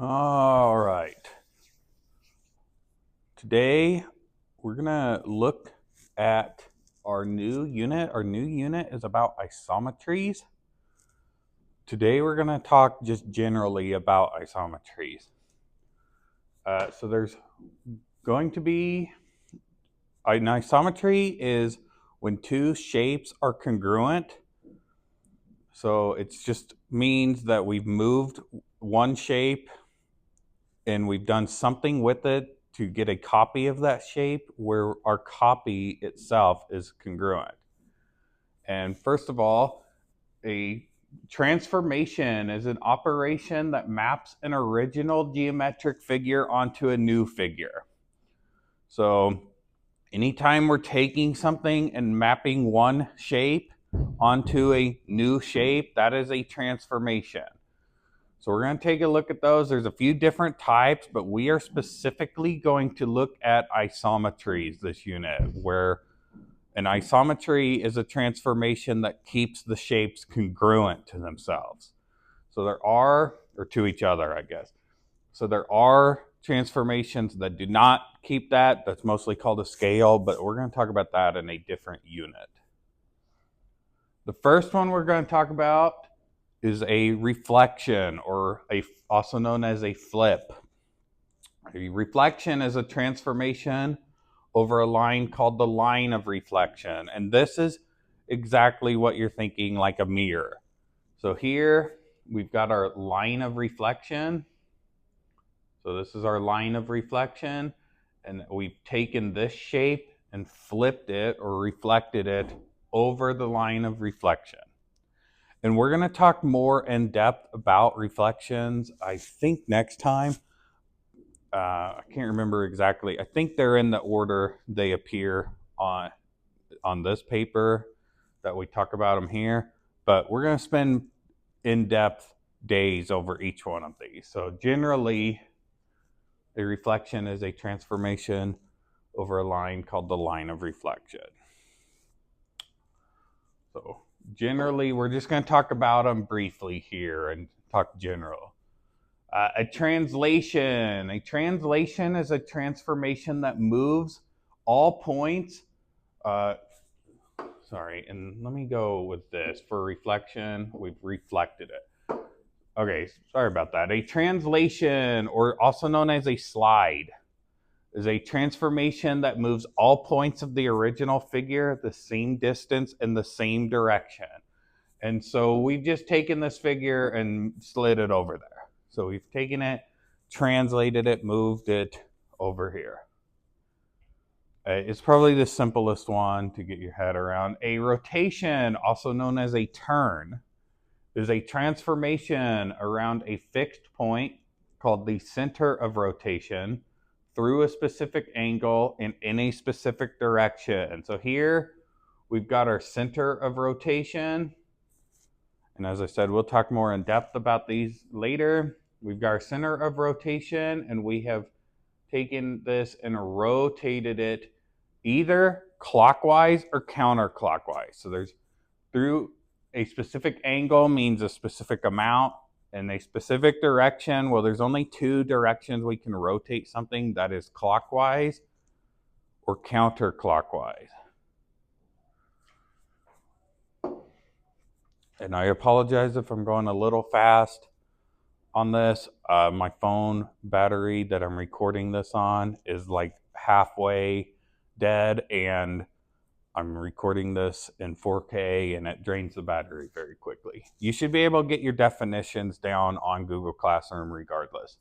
All right. Today we're going to look at our new unit. Our new unit is about isometries. Today we're going to talk just generally about isometries. So there's going to be an isometry is when two shapes are congruent. So it just means that we've moved one shape and we've done something with it to get a copy of that shape where our copy itself is congruent. And first of all, a transformation is an operation that maps an original geometric figure onto a new figure. So anytime we're taking something and mapping one shape onto a new shape, that is a transformation. So we're going to take a look at those. There's a few different types, but we are specifically going to look at isometries this unit, where an isometry is a transformation that keeps the shapes congruent to themselves. So there are, or to each other, I guess. So there are transformations that do not keep that. That's mostly called a scale, but we're going to talk about that in a different unit. The first one we're going to talk about is a reflection, or also known as a flip. A reflection is a transformation over a line called the line of reflection. And this is exactly what you're thinking, like a mirror. So here we've got our line of reflection. So this is our line of reflection. And we've taken this shape and flipped it or reflected it over the line of reflection. And we're going to talk more in depth about reflections, I think, next time. I can't remember exactly. I think they're in the order they appear on this paper that we talk about them here. But we're going to spend in-depth days over each one of these. So generally, a reflection is a transformation over a line called the line of reflection. So generally, we're just going to talk about them briefly here and talk general. A translation. A translation is a transformation that moves all points. And let me go with this. For reflection, we've reflected it. Okay, sorry about that. A translation, or also known as a slide, is a transformation that moves all points of the original figure the same distance in the same direction. And so we've just taken this figure and slid it over there. So we've taken it, translated it, moved it over here. It's probably the simplest one to get your head around. A rotation, also known as a turn, is a transformation around a fixed point called the center of rotation through a specific angle and in a specific direction. So here we've got our center of rotation. And as I said, we'll talk more in depth about these later. We've got our center of rotation, and we have taken this and rotated it either clockwise or counterclockwise. So there's through a specific angle means a specific amount, and a specific direction. Well, there's only two directions we can rotate something, that is clockwise or counterclockwise. And I apologize if I'm going a little fast on this. My phone battery that I'm recording this on is like halfway dead, and I'm recording this in 4K, and it drains the battery very quickly. You should be able to get your definitions down on Google Classroom regardless.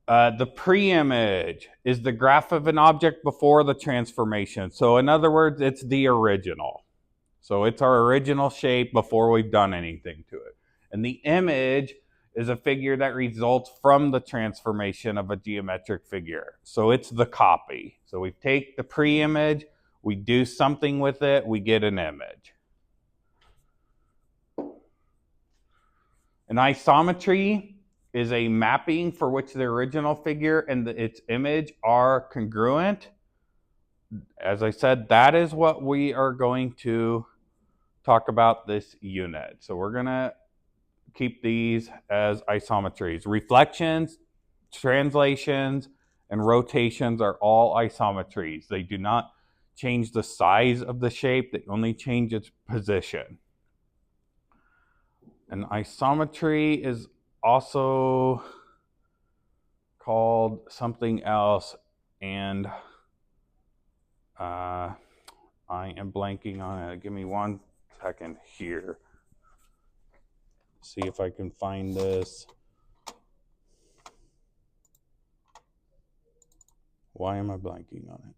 The pre-image is the graph of an object before the transformation. So in other words, it's the original. So it's our original shape before we've done anything to it. And the image is a figure that results from the transformation of a geometric figure. So it's the copy. So we take the pre-image, we do something with it, we get an image. An isometry is a mapping for which the original figure and its image are congruent. As I said, that is what we are going to talk about this unit. So we're going to keep these as isometries. Reflections, translations, and rotations are all isometries. They do not change the size of the shape, they only change its position. An isometry is also called something else, and I am blanking on it. Give me 1 second here. See if I can find this. Why am I blanking on it?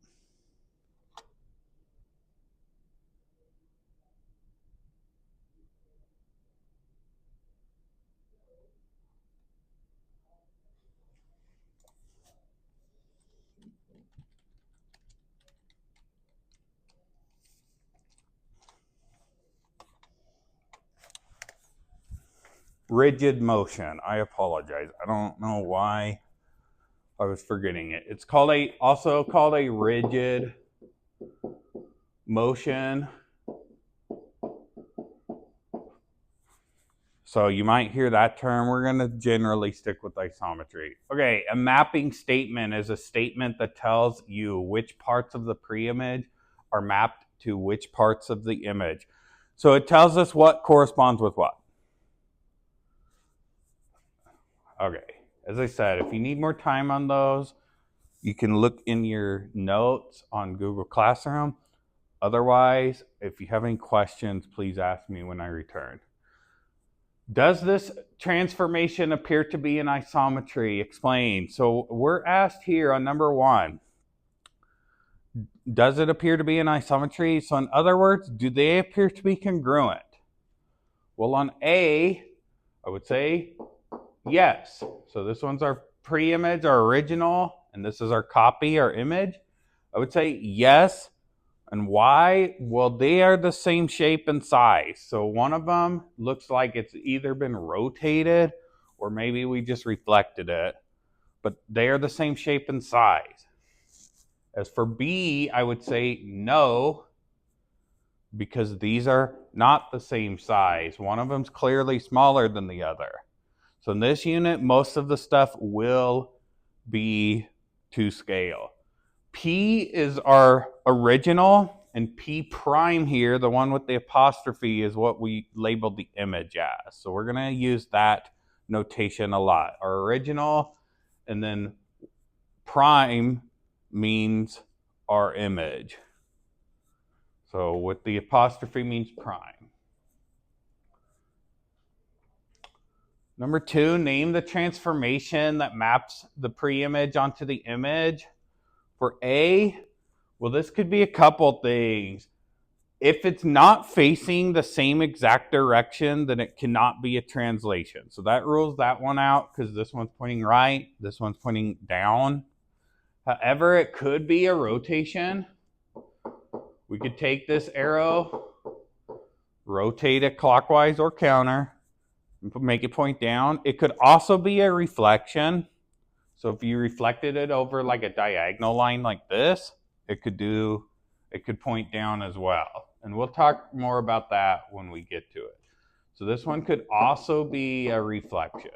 Rigid motion. I apologize. I don't know why I was forgetting it. It's also called a rigid motion. So you might hear that term. We're going to generally stick with isometry. Okay, a mapping statement is a statement that tells you which parts of the pre-image are mapped to which parts of the image. So it tells us what corresponds with what. Okay, as I said, if you need more time on those, you can look in your notes on Google Classroom. Otherwise, if you have any questions, please ask me when I return. Does this transformation appear to be an isometry? Explain. So we're asked here on number 1, does it appear to be an isometry? So in other words, do they appear to be congruent? Well, on A, I would say yes. So this one's our pre-image, our original, and this is our copy, our image. I would say yes. And why? Well, they are the same shape and size. So one of them looks like it's either been rotated or maybe we just reflected it, but they are the same shape and size. As for B, I would say no, because these are not the same size. One of them's clearly smaller than the other. So in this unit, most of the stuff will be to scale. P is our original, and P prime here, the one with the apostrophe, is what we labeled the image as. So we're going to use that notation a lot. Our original, and then prime means our image. So with the apostrophe means prime. Number 2, name the transformation that maps the pre-image onto the image. For A, well, this could be a couple things. If it's not facing the same exact direction, then it cannot be a translation. So that rules that one out because this one's pointing right, this one's pointing down. However, it could be a rotation. We could take this arrow, rotate it clockwise or counter, and make it point down. It could also be a reflection. So if you reflected it over like a diagonal line like this, it could point down as well. And we'll talk more about that when we get to it. So this one could also be a reflection.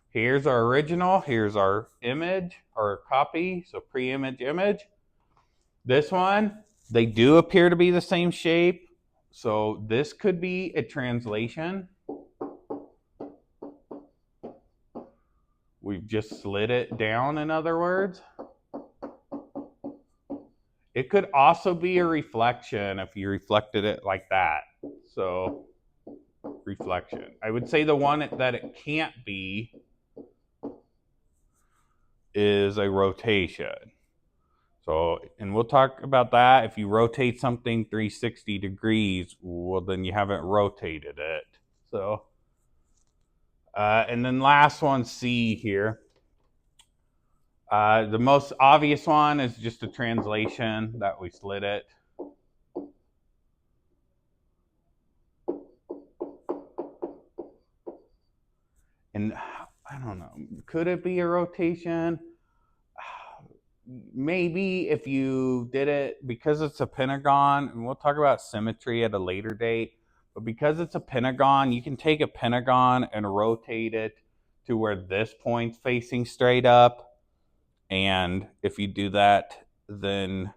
Here's our original, here's our image, or copy, so pre-image image. This one, they do appear to be the same shape, so this could be a translation. We've just slid it down, in other words. It could also be a reflection if you reflected it like that. So, reflection. I would say the one that it can't be is a rotation. So, and we'll talk about that. If you rotate something 360 degrees, well, then you haven't rotated it. So, and then last one, C here. The most obvious one is just a translation that we slid it. And I don't know, could it be a rotation? maybe if you did it, because it's a pentagon, and we'll talk about symmetry at a later date, but because it's a pentagon, you can take a pentagon and rotate it to where this point's facing straight up. And if you do that, then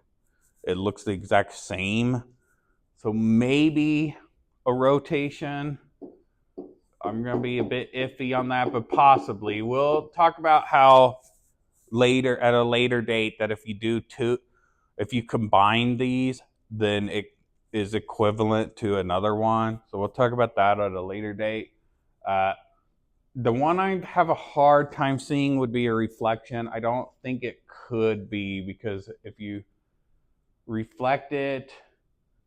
it looks the exact same. So maybe a rotation. I'm going to be a bit iffy on that, but possibly. We'll talk about how later, at a later date, that if you combine these, then it is equivalent to another one. So we'll talk about that at a later date. The one I have a hard time seeing would be a reflection. I don't think it could be, because if you reflect it,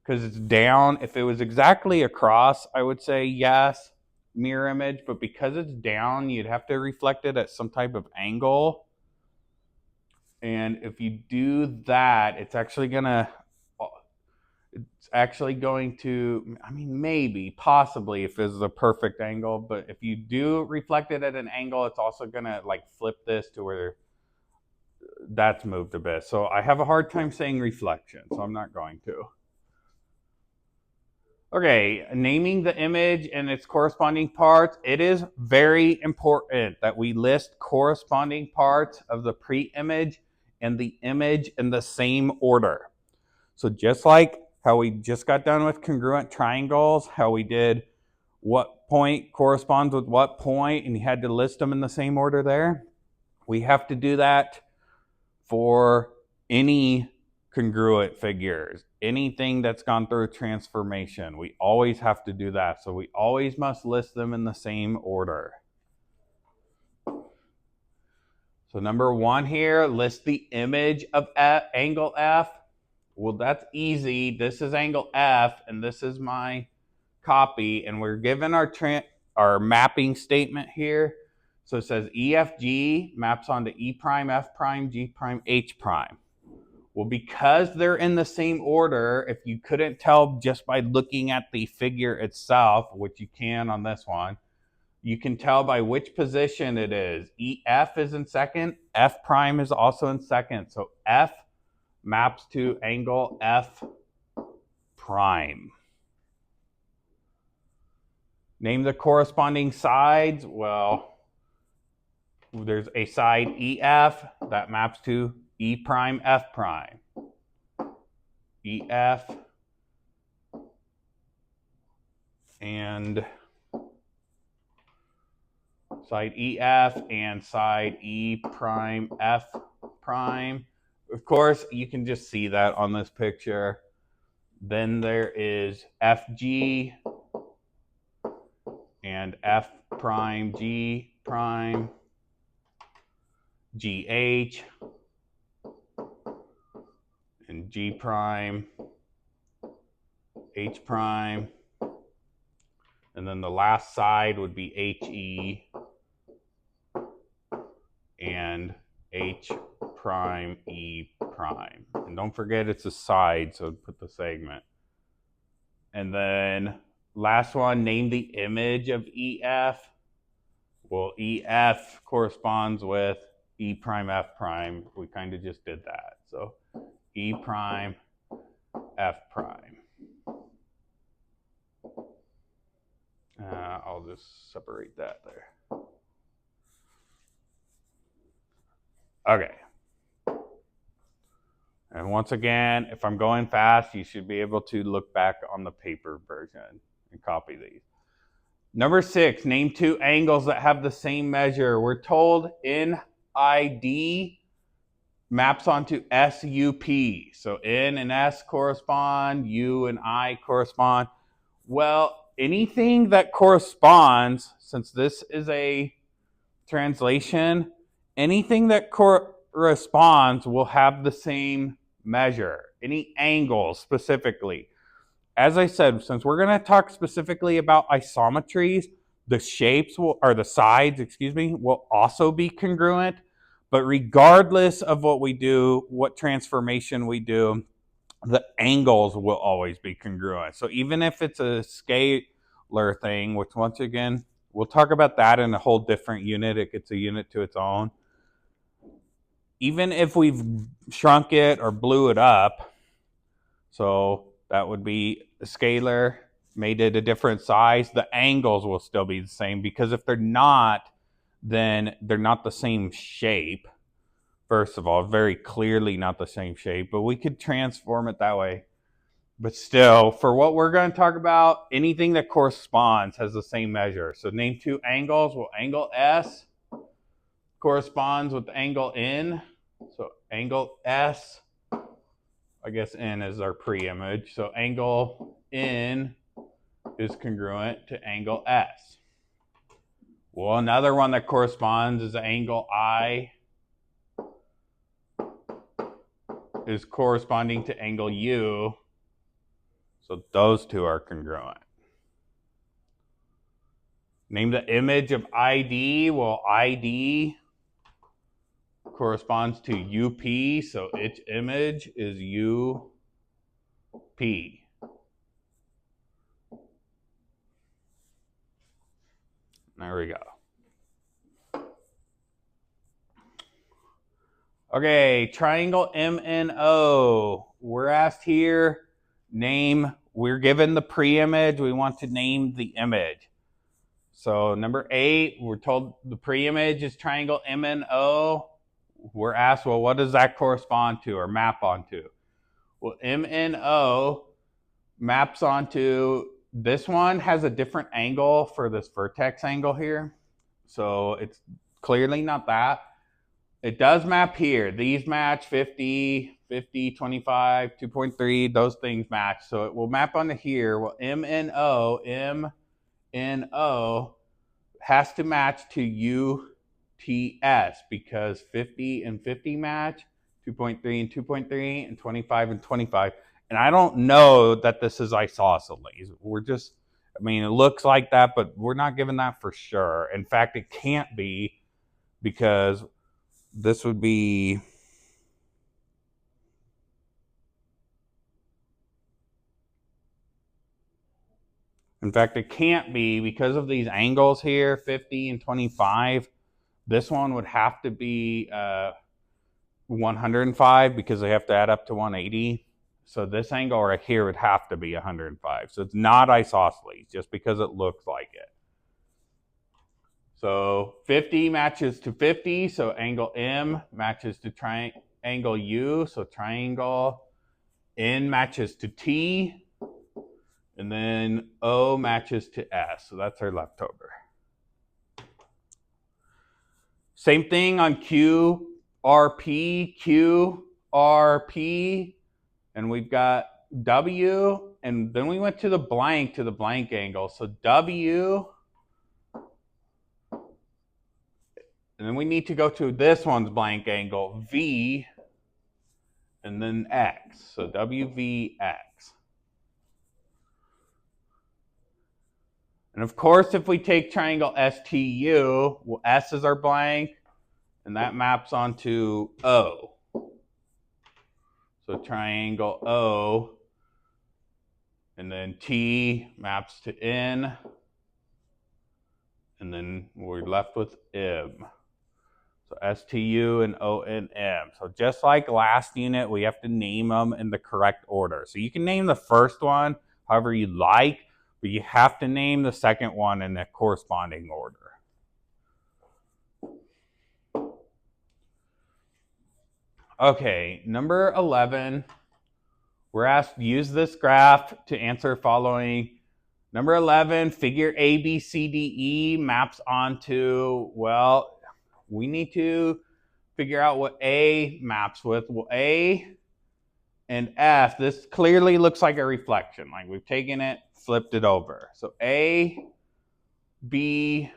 because it's down, if it was exactly across, I would say yes, mirror image, but because it's down, you'd have to reflect it at some type of angle. And if you do that, it's actually going to, I mean, maybe, possibly, if it's a perfect angle, but if you do reflect it at an angle, it's also going to like flip this to where that's moved a bit. So I have a hard time saying reflection, so I'm not going to. Okay, naming the image and its corresponding parts. It is very important that we list corresponding parts of the pre-image and the image in the same order. So just like how we just got done with congruent triangles, how we did what point corresponds with what point, and you had to list them in the same order there, we have to do that for any congruent figures, anything that's gone through a transformation. We always have to do that. So we always must list them in the same order. So number one here, list the image of angle F. Well, that's easy. This is angle F, and this is my copy, and we're given our mapping statement here. So it says EFG maps onto E prime, F prime, G prime, H prime. Well, because they're in the same order, if you couldn't tell just by looking at the figure itself, which you can on this one, you can tell by which position it is. EF is in second, F prime is also in second. So F maps to angle F prime. Name the corresponding sides. Well, there's a side EF that maps to E prime, F prime. EF and side EF and side E prime, F prime. Of course, you can just see that on this picture. Then there is FG and F prime, G prime, GH, and G prime, H prime. And then the last side would be HE and H prime, E prime. And don't forget it's a side, so put the segment. And then last one, name the image of EF. Well, EF corresponds with E prime, F prime. We kind of just did that. So E prime, F prime. I'll just separate that there. Okay. And once again, if I'm going fast, you should be able to look back on the paper version and copy these. Number 6, name 2 angles that have the same measure. We're told NID maps onto SUP. So N and S correspond, U and I correspond. Well, anything that corresponds, since this is a translation, anything that corresponds will have the same measure. Any angles specifically. As I said, since we're going to talk specifically about isometries, the shapes or the sides, will also be congruent. But regardless of what we do, what transformation we do, the angles will always be congruent. So even if it's a scalar thing, which once again, we'll talk about that in a whole different unit. It gets a unit to its own. even if we've shrunk it or blew it up, so that would be a scalar, made it a different size, the angles will still be the same, because if they're not, then they're not the same shape. First of all, very clearly not the same shape, but we could transform it that way. But still, for what we're going to talk about, anything that corresponds has the same measure. So name two angles. Well, angle S corresponds with angle N. So angle S, I guess N is our pre-image. So angle N is congruent to angle S. Well, another one that corresponds is angle I is corresponding to angle U. So those two are congruent. Name the image of ID. Well, ID corresponds to UP, so its image is UP. There we go. Okay, triangle MNO. We're asked here, we're given the pre-image, we want to name the image. So number 8, we're told the pre-image is triangle MNO. We're asked, well, what does that correspond to or map onto? Well, MNO maps onto, this one has a different angle for this vertex angle here. So it's clearly not that. It does map here. These match 50, 50, 25, 2.3, those things match. So it will map onto here. Well, MNO has to match to UTS because 50 and 50 match, 2.3 and 2.3, and 25 and 25. And I don't know that this is isosceles. We're just, I mean, it looks like that, but we're not given that for sure. In fact, it can't be, because this would be, in fact, it can't be because of these angles here, 50 and 25. This one would have to be 105 because they have to add up to 180. So this angle right here would have to be 105. So it's not isosceles just because it looks like it. So 50 matches to 50, so angle M matches to triangle U, so triangle N matches to T, and then O matches to S, so that's our leftover. Same thing on QRP, QRP, and we've got W, and then we went to the blank angle. So W, and then we need to go to this one's blank angle, V, and then X. So WVX. And of course, if we take triangle STU, well, S is our blank, and that maps onto O. So triangle O, and then T maps to N, and then we're left with M. So STU and ONM. So just like last unit, we have to name them in the correct order. So you can name the first one however you like, but you have to name the second one in the corresponding order. Okay, number 11. We're asked to use this graph to answer following. Number 11, figure ABCDE maps onto, well, we need to figure out what A maps with. Well, A and F, this clearly looks like a reflection. Like we've taken it, flipped it over. So A, B,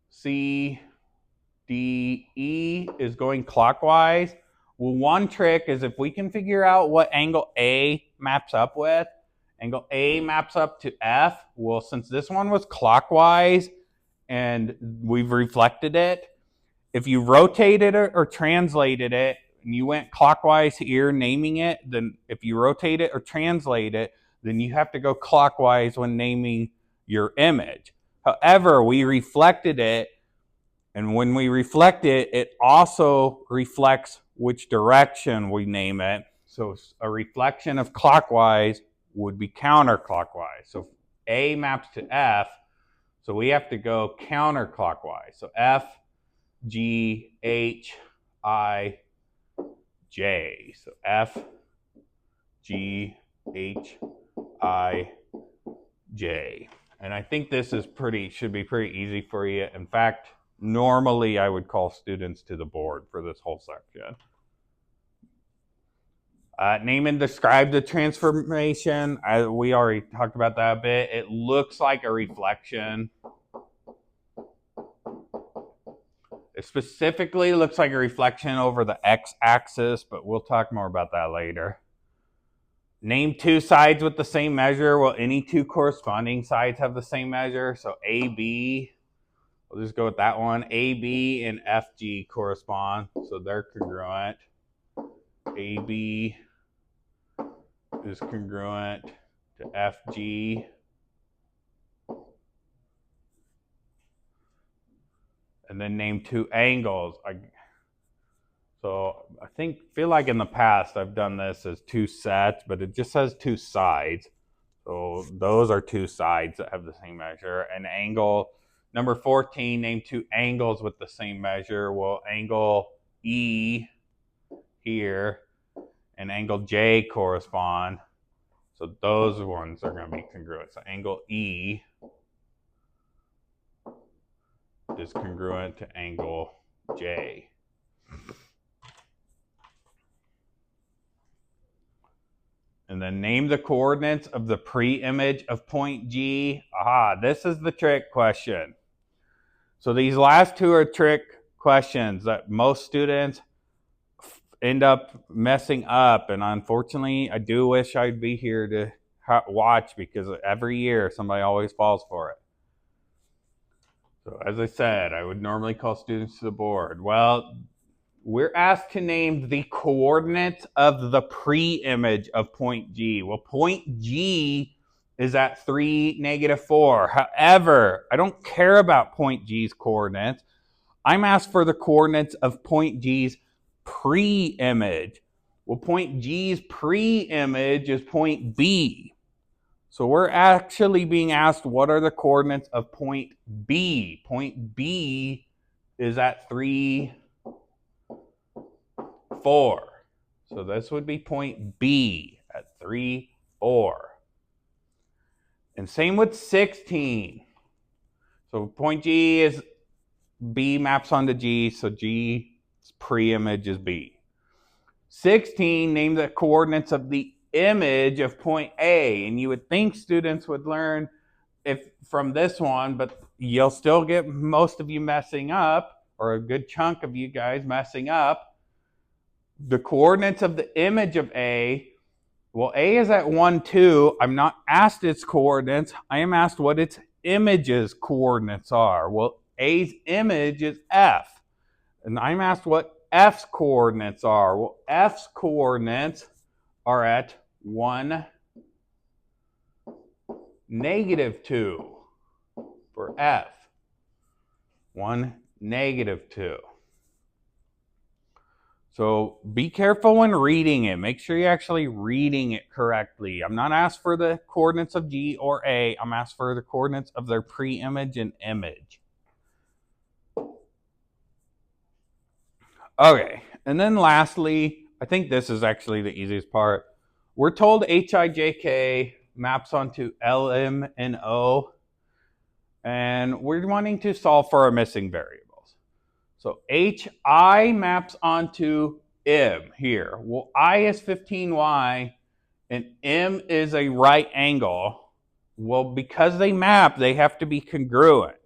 C, D, E is going clockwise. Well, one trick is if we can figure out what angle A maps up with, angle A maps up to F. Well, since this one was clockwise and we've reflected it, if you rotated it or translated it, and you went clockwise here naming it, then if you rotate it or translate it, then you have to go clockwise when naming your image. However, we reflected it And when we reflect it, it also reflects which direction we name it. So a reflection of clockwise would be counterclockwise. So A maps to F, so we have to go counterclockwise. So F, G, H, I, J. So F, G, H, I, J. And I think this is should be pretty easy for you. In fact, normally I would call students to the board for this whole section. Name and describe the transformation. We already talked about that a bit. It looks like a reflection. It specifically looks like a reflection over the x-axis, but we'll talk more about that later. Name two sides with the same measure. Well, any two corresponding sides have the same measure. So AB, we'll just go with that one. AB and FG correspond, so they're congruent. AB is congruent to FG. And then name two angles. So I feel like in the past I've done this as two sets, but it just says two sides. So those are two sides that have the same measure. And angle number 14, name two angles with the same measure. Well, angle E here and angle J correspond. So those ones are going to be congruent. So angle E is congruent to angle J. And then name the coordinates of the pre-image of point G. Aha, this is the trick question. So these last two are trick questions that most students end up messing up. And unfortunately, I do wish I'd be here to watch, because every year somebody always falls for it. So as I said, I would normally call students to the board. Well, we're asked to name the coordinates of the pre-image of point G. Well, point G is at 3, -4. However, I don't care about point G's coordinates. I'm asked for the coordinates of point G's pre-image. Well, point G's pre-image is point B. So we're actually being asked, what are the coordinates of point B? Point B is at 3, 4. So this would be point B at 3, 4. And same with 16. So point G is B maps onto G, so G's pre-image is B. 16, name the coordinates of the image of point A. And you would think students would learn from this one, but you'll still get most of you messing up, or a good chunk of you guys messing up. The coordinates of the image of A, well, A is at 1, 2. I'm not asked its coordinates. I am asked what its image's coordinates are. Well, A's image is F. And I'm asked what F's coordinates are. Well, F's coordinates are at 1, -2 for F. 1, -2. So be careful when reading it. Make sure you're actually reading it correctly. I'm not asked for the coordinates of G or A. I'm asked for the coordinates of their pre-image and image. Okay, and then lastly, I think this is actually the easiest part. We're told HIJK maps onto LM and O, and we're wanting to solve for our missing variables. So HI maps onto M here. Well, I is 15y and M is a right angle. Well, because they map, they have to be congruent.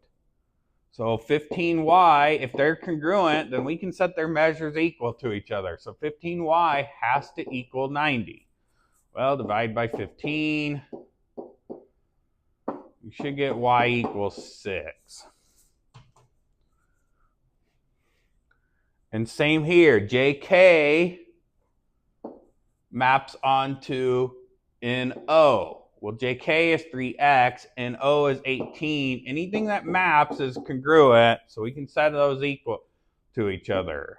So 15y, if they're congruent, then we can set their measures equal to each other. So 15y has to equal 90. Well, divide by 15. You should get y equals 6. And same here, JK maps onto NO. Well, JK is 3x and O is 18. Anything that maps is congruent, so we can set those equal to each other.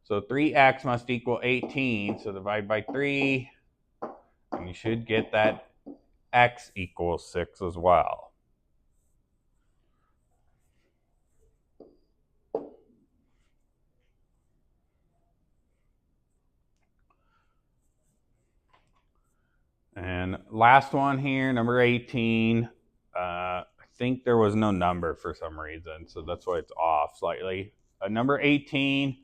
So 3x must equal 18, so divide by 3, and you should get that x equals 6 as well. And last one here, number 18. I think there was no number for some reason, so that's why it's off slightly. Number 18,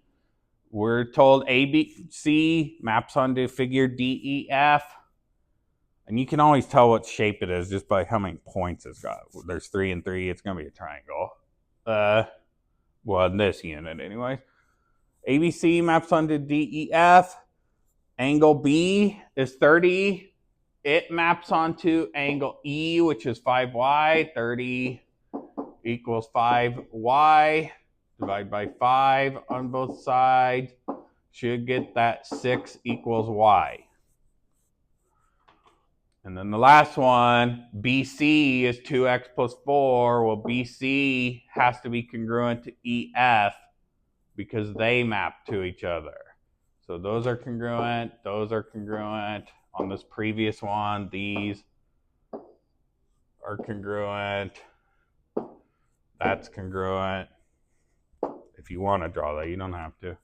we're told ABC maps onto figure DEF. And you can always tell what shape it is just by how many points it's got. There's 3 and 3. It's going to be a triangle. Well, in this unit anyway. ABC maps onto DEF. Angle B is 30. It maps onto angle E, which is 5y. 30 equals 5y. Divide by 5 on both sides. Should get that 6 equals y. And then the last one, BC is 2x plus 4. Well, BC has to be congruent to EF because they map to each other. So those are congruent. Those are congruent. On this previous one, these are congruent. That's congruent. If you want to draw that, you don't have to.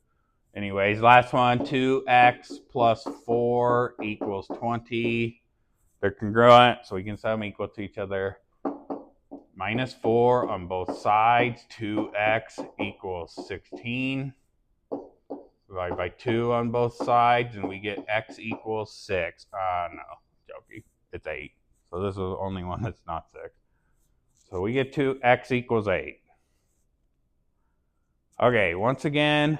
Anyways, last one, 2x plus 4 equals 20. They're congruent, so we can set them equal to each other. Minus 4 on both sides. 2x equals 16. Divide by 2 on both sides, and we get x equals 6. No, joking. It's 8. So this is the only one that's not 6. So we get to x equals 8. Okay, once again,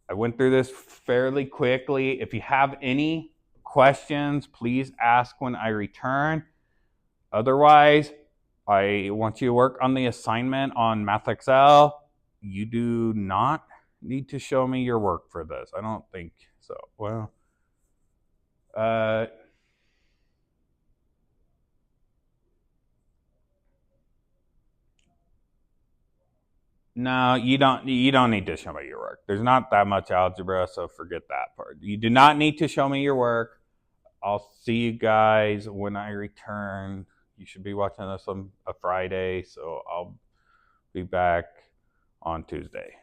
I went through this fairly quickly. If you have any questions, please ask when I return. Otherwise, I want you to work on the assignment on MathXL. You do not need to show me your work for this. I don't think so. Well, no, you don't need to show me your work. There's not that much algebra, so forget that part. You do not need to show me your work. I'll see you guys when I return. You should be watching this on a Friday, so I'll be back on Tuesday.